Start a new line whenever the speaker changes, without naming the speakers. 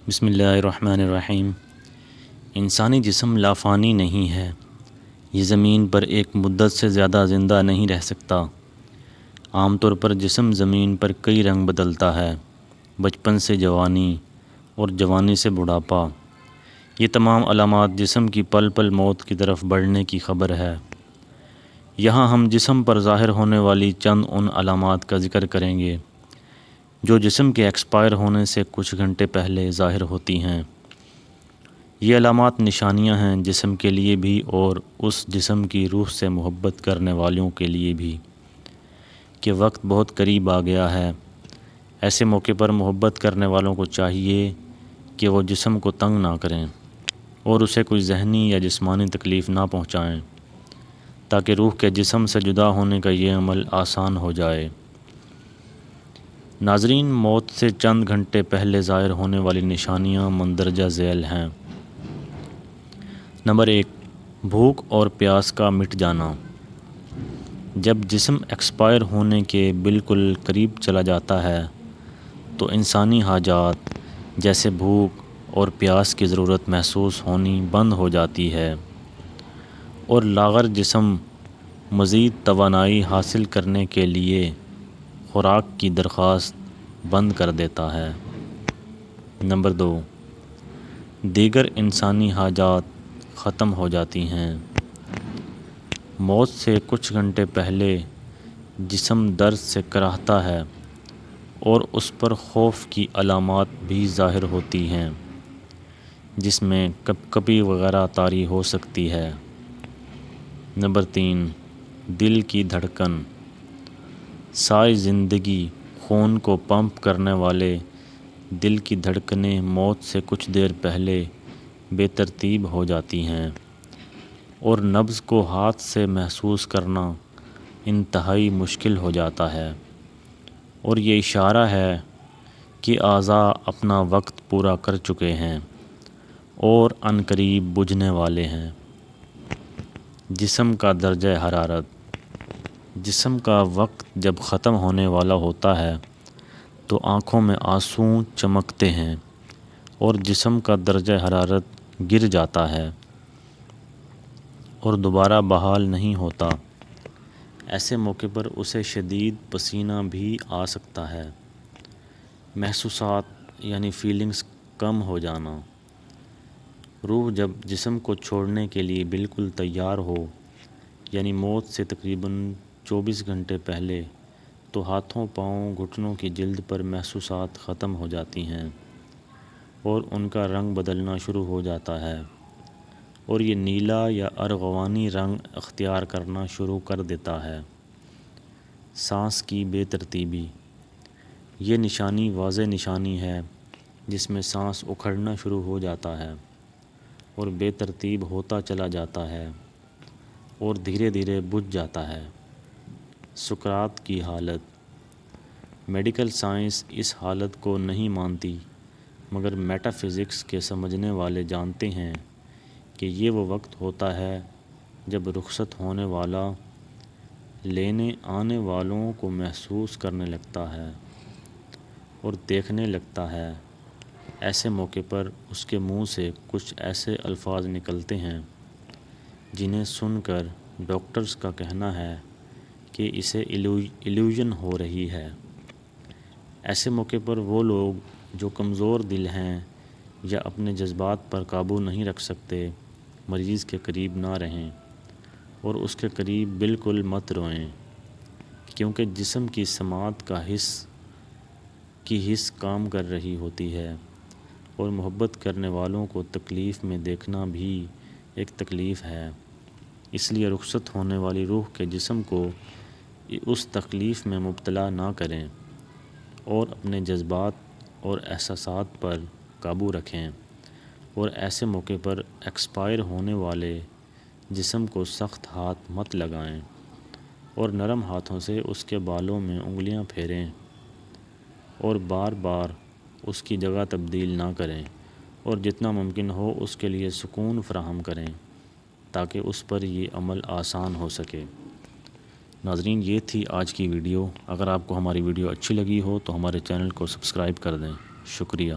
بسم اللہ الرحمن الرحیم۔ انسانی جسم لافانی نہیں ہے، یہ زمین پر ایک مدت سے زیادہ زندہ نہیں رہ سکتا۔ عام طور پر جسم زمین پر کئی رنگ بدلتا ہے، بچپن سے جوانی اور جوانی سے بڑھاپا۔ یہ تمام علامات جسم کی پل پل موت کی طرف بڑھنے کی خبر ہے۔ یہاں ہم جسم پر ظاہر ہونے والی چند ان علامات کا ذکر کریں گے جو جسم کے ایکسپائر ہونے سے کچھ گھنٹے پہلے ظاہر ہوتی ہیں۔ یہ علامات نشانیاں ہیں جسم کے لیے بھی اور اس جسم کی روح سے محبت کرنے والوں کے لیے بھی کہ وقت بہت قریب آ گیا ہے۔ ایسے موقع پر محبت کرنے والوں کو چاہیے کہ وہ جسم کو تنگ نہ کریں اور اسے کوئی ذہنی یا جسمانی تکلیف نہ پہنچائیں تاکہ روح کے جسم سے جدا ہونے کا یہ عمل آسان ہو جائے۔ ناظرین، موت سے چند گھنٹے پہلے ظاہر ہونے والی نشانیاں مندرجہ ذیل ہیں۔ نمبر 1، بھوک اور پیاس کا مٹ جانا۔ جب جسم ایکسپائر ہونے کے بالکل قریب چلا جاتا ہے تو انسانی حاجات جیسے بھوک اور پیاس کی ضرورت محسوس ہونی بند ہو جاتی ہے اور لاغر جسم مزید توانائی حاصل کرنے کے لیے خوراک کی درخواست بند کر دیتا ہے۔ نمبر 2، دیگر انسانی حاجات ختم ہو جاتی ہیں۔ موت سے کچھ گھنٹے پہلے جسم درد سے کراہتا ہے اور اس پر خوف کی علامات بھی ظاہر ہوتی ہیں جس میں کپ کپی وغیرہ طاری ہو سکتی ہے۔ نمبر 3، دل کی دھڑکن۔ ساری زندگی خون کو پمپ کرنے والے دل کی دھڑکنیں موت سے کچھ دیر پہلے بے ترتیب ہو جاتی ہیں اور نبض کو ہاتھ سے محسوس کرنا انتہائی مشکل ہو جاتا ہے اور یہ اشارہ ہے کہ اعضاء اپنا وقت پورا کر چکے ہیں اور عنقریب بجھنے والے ہیں۔ جسم کا درجہ حرارت۔ جسم کا وقت جب ختم ہونے والا ہوتا ہے تو آنکھوں میں آنسو چمکتے ہیں اور جسم کا درجہ حرارت گر جاتا ہے اور دوبارہ بحال نہیں ہوتا۔ ایسے موقع پر اسے شدید پسینہ بھی آ سکتا ہے۔ محسوسات یعنی فیلنگز کم ہو جانا۔ روح جب جسم کو چھوڑنے کے لیے بالکل تیار ہو یعنی موت سے تقریباً 24 گھنٹے پہلے تو ہاتھوں، پاؤں، گھٹنوں کی جلد پر محسوسات ختم ہو جاتی ہیں اور ان کا رنگ بدلنا شروع ہو جاتا ہے اور یہ نیلا یا ارغوانی رنگ اختیار کرنا شروع کر دیتا ہے۔ سانس کی بے ترتیبی۔ یہ نشانی واضح نشانی ہے جس میں سانس اکھڑنا شروع ہو جاتا ہے اور بے ترتیب ہوتا چلا جاتا ہے اور دھیرے دھیرے بجھ جاتا ہے۔ سکرات کی حالت۔ میڈیکل سائنس اس حالت کو نہیں مانتی مگر میٹا فزکس کے سمجھنے والے جانتے ہیں کہ یہ وہ وقت ہوتا ہے جب رخصت ہونے والا لینے آنے والوں کو محسوس کرنے لگتا ہے اور دیکھنے لگتا ہے۔ ایسے موقع پر اس کے منہ سے کچھ ایسے الفاظ نکلتے ہیں جنہیں سن کر ڈاکٹرز کا کہنا ہے کہ اسے ایلیوژن ہو رہی ہے۔ ایسے موقع پر وہ لوگ جو کمزور دل ہیں یا اپنے جذبات پر قابو نہیں رکھ سکتے مریض کے قریب نہ رہیں اور اس کے قریب بالکل مت روئیں کیونکہ جسم کی سماعت کا حس کام کر رہی ہوتی ہے اور محبت کرنے والوں کو تکلیف میں دیکھنا بھی ایک تکلیف ہے۔ اس لیے رخصت ہونے والی روح کے جسم کو اس تکلیف میں مبتلا نہ کریں اور اپنے جذبات اور احساسات پر قابو رکھیں اور ایسے موقع پر ایکسپائر ہونے والے جسم کو سخت ہاتھ مت لگائیں اور نرم ہاتھوں سے اس کے بالوں میں انگلیاں پھیریں اور بار بار اس کی جگہ تبدیل نہ کریں اور جتنا ممکن ہو اس کے لیے سکون فراہم کریں تاکہ اس پر یہ عمل آسان ہو سکے۔ ناظرین، یہ تھی آج کی ویڈیو۔ اگر آپ کو ہماری ویڈیو اچھی لگی ہو تو ہمارے چینل کو سبسکرائب کر دیں۔ شکریہ۔